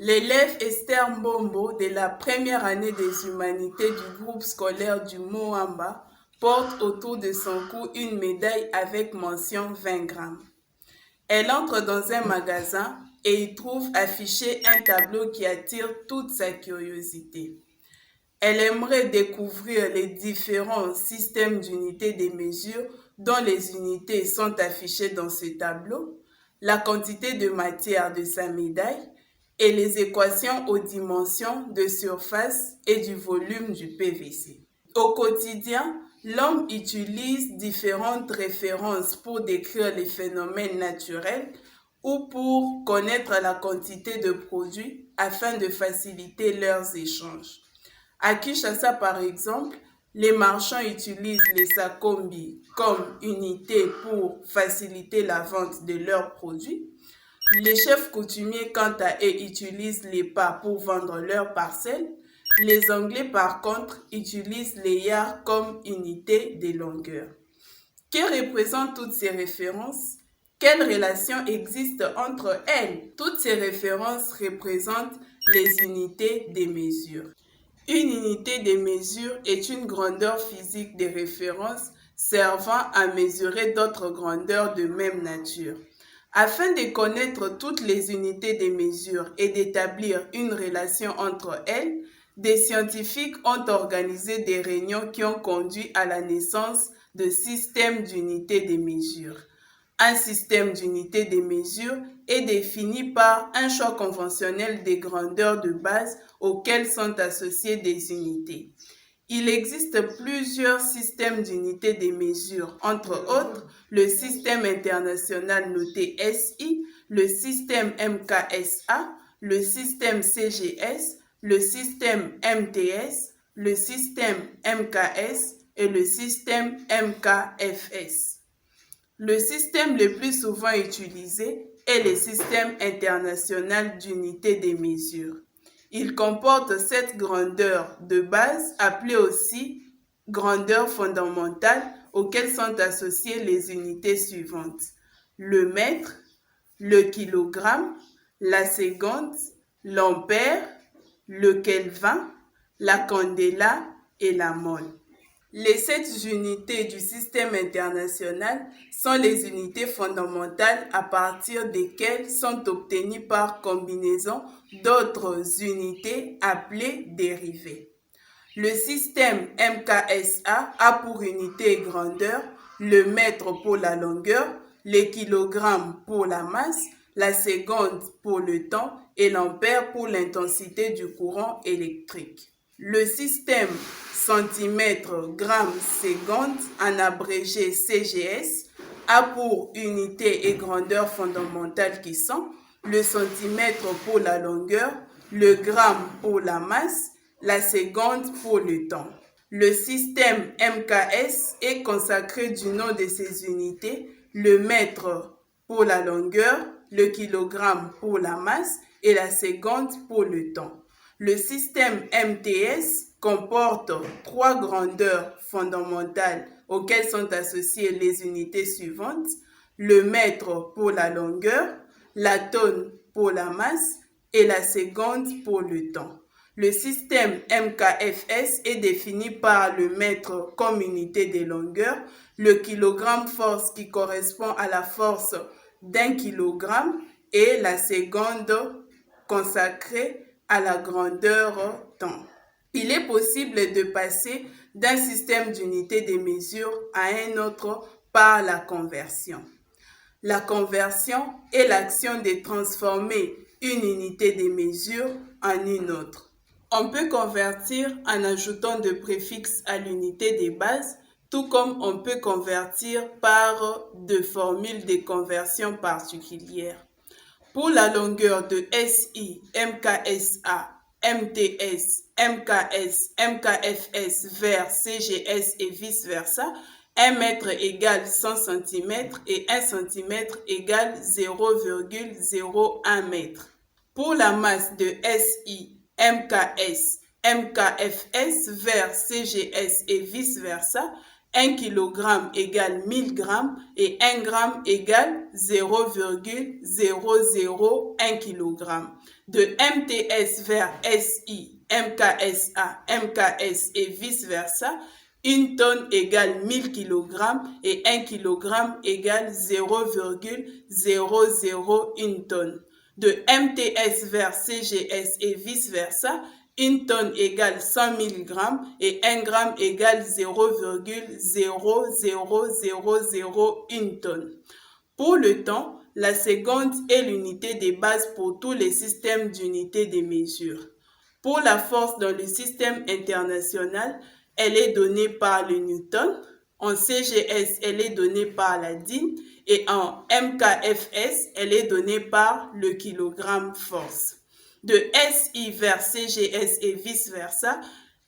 L'élève Esther Mbombo de la première année des humanités du groupe scolaire du Moamba porte autour de son cou une médaille avec mention 20 grammes. Elle entre dans un magasin et y trouve affiché un tableau qui attire toute sa curiosité. Elle aimerait découvrir les différents systèmes d'unités des mesures dont les unités sont affichées dans ce tableau, la quantité de matière de sa médaille et les équations aux dimensions de surface et du volume du PVC. Au quotidien, l'homme utilise différentes références pour décrire les phénomènes naturels ou pour connaître la quantité de produits afin de faciliter leurs échanges. À Kinshasa, par exemple, les marchands utilisent les sakombi comme unité pour faciliter la vente de leurs produits. Les chefs coutumiers, quant à eux, utilisent les pas pour vendre leurs parcelles. Les Anglais, par contre, utilisent les yards comme unité de longueur. Que représentent toutes ces références? Quelle relation existe entre elles? Toutes ces références représentent les unités des mesures. Une unité de mesure est une grandeur physique de référence servant à mesurer d'autres grandeurs de même nature. Afin de connaître toutes les unités de mesure et d'établir une relation entre elles, des scientifiques ont organisé des réunions qui ont conduit à la naissance de systèmes d'unités de mesure. Un système d'unité de mesure est défini par un choix conventionnel des grandeurs de base auxquelles sont associées des unités. Il existe plusieurs systèmes d'unités de mesure, entre autres le système international noté SI, le système MKSA, le système CGS, le système MTS, le système MKS et le système MKFS. Le système le plus souvent utilisé est le système international d'unité des mesures. Il comporte 7 grandeurs de base, appelées aussi grandeurs fondamentales, auxquelles sont associées les unités suivantes: le mètre, le kilogramme, la seconde, l'ampère, le kelvin, la candela et la mole. Les 7 unités du système international sont les unités fondamentales à partir desquelles sont obtenues par combinaison d'autres unités appelées dérivées. Le système MKSA a pour unité et grandeur le mètre pour la longueur, les kilogrammes pour la masse, la seconde pour le temps et l'ampère pour l'intensité du courant électrique. Le système centimètre-gramme-seconde, en abrégé CGS, a pour unité et grandeur fondamentale qui sont le centimètre pour la longueur, le gramme pour la masse, la seconde pour le temps. Le système MKS est consacré du nom de ses unités, le mètre pour la longueur, le kilogramme pour la masse et la seconde pour le temps. Le système MTS comporte 3 grandeurs fondamentales auxquelles sont associées les unités suivantes: le mètre pour la longueur, la tonne pour la masse et la seconde pour le temps. Le système MKFS est défini par le mètre comme unité de longueur, le kilogramme force qui correspond à la force d'1 kilogramme et la seconde consacrée à la grandeur temps. Il est possible de passer d'un système d'unité de mesure à un autre par la conversion. La conversion est l'action de transformer une unité de mesure en une autre. On peut convertir en ajoutant de préfixes à l'unité de base, tout comme on peut convertir par de formules de conversion particulières. Pour la longueur de SI, MKSA, MTS, MKS, MKFS vers CGS et vice-versa, 1 mètre égale 100 cm et 1 cm égale 0,01 mètre. Pour la masse de SI, MKS, MKFS vers CGS et vice-versa, 1 kg égale 1000 g et 1 g égale 0,001 kg. De MTS vers SI, MKSA, MKS et vice-versa, une tonne égale 1000 kg et 1 kg égale 0,001 tonne. De MTS vers CGS et vice-versa, une tonne égale 100 000 g et 1 g égale 0,00001 tonne. Pour le temps, la seconde est l'unité de base pour tous les systèmes d'unités de mesure. Pour la force dans le système international, elle est donnée par le Newton. En CGS, elle est donnée par la DIN. Et en MKFS, elle est donnée par le kilogramme force. De SI vers CGS et vice-versa,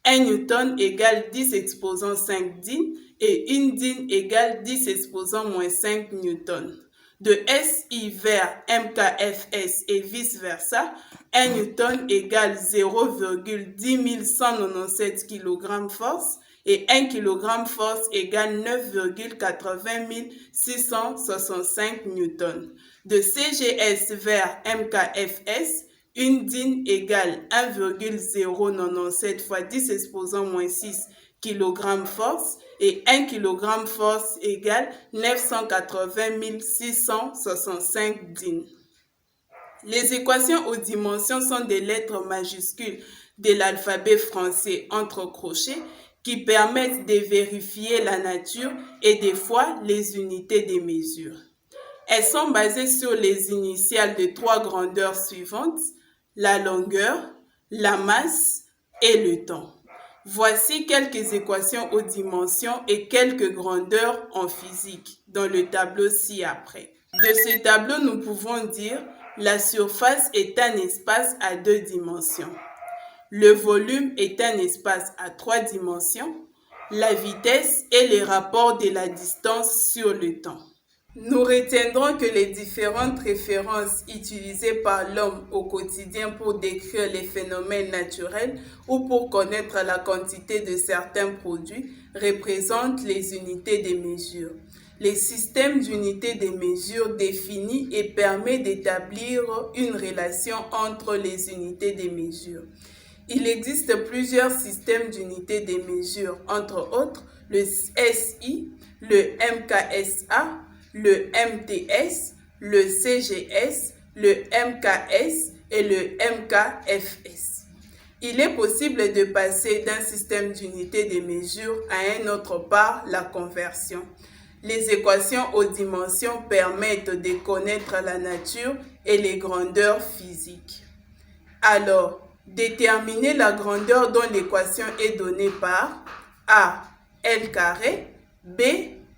1 Newton égale 10 exposant 5 DIN et une DIN égale 10 exposant moins 5 Newton. De SI vers MKFS et vice-versa, 1 Newton égale 0,10197 kg force et 1 kg force égale 9,80 665 Newton. De CGS vers MKFS, une DIN égale 1,097 fois 10 exposant moins 6 kg force et 1 kg force égale 980 665 DIN. Les équations aux dimensions sont des lettres majuscules de l'alphabet français entre crochets qui permettent de vérifier la nature et des fois les unités de mesure. Elles sont basées sur les initiales de 3 grandeurs suivantes, la longueur, la masse et le temps. Voici quelques équations aux dimensions et quelques grandeurs en physique dans le tableau ci-après. De ce tableau, nous pouvons dire la surface est un espace à 2 dimensions. Le volume est un espace à 3 dimensions. La vitesse est le rapport de la distance sur le temps. Nous retiendrons que les différentes références utilisées par l'homme au quotidien pour décrire les phénomènes naturels ou pour connaître la quantité de certains produits représentent les unités de mesure. Les systèmes d'unités de mesure définissent et permettent d'établir une relation entre les unités de mesure. Il existe plusieurs systèmes d'unités de mesure, entre autres le SI, le MKSA, le MTS, le CGS, le MKS et le MKFS. Il est possible de passer d'un système d'unité de mesure à un autre par la conversion. Les équations aux dimensions permettent de connaître la nature et les grandeurs physiques. Alors, déterminer la grandeur dont l'équation est donnée par A, L carré, B,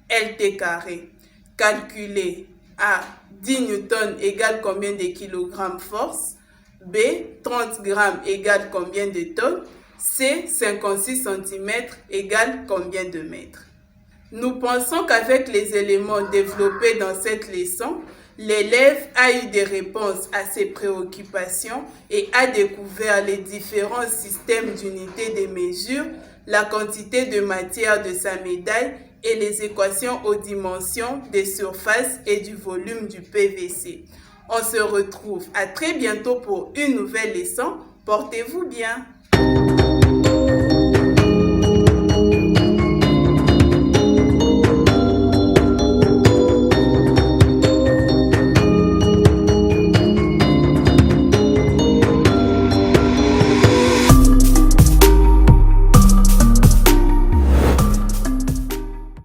LT carré. Calculer A, 10 newtons égale combien de kilogrammes force, B, 30 grammes égale combien de tonnes, C, 56 cm égale combien de mètres. Nous pensons qu'avec les éléments développés dans cette leçon, l'élève a eu des réponses à ses préoccupations et a découvert les différents systèmes d'unités de mesure, la quantité de matière de sa médaille et les équations aux dimensions des surfaces et du volume du PVC. On se retrouve à très bientôt pour une nouvelle leçon. Portez-vous bien.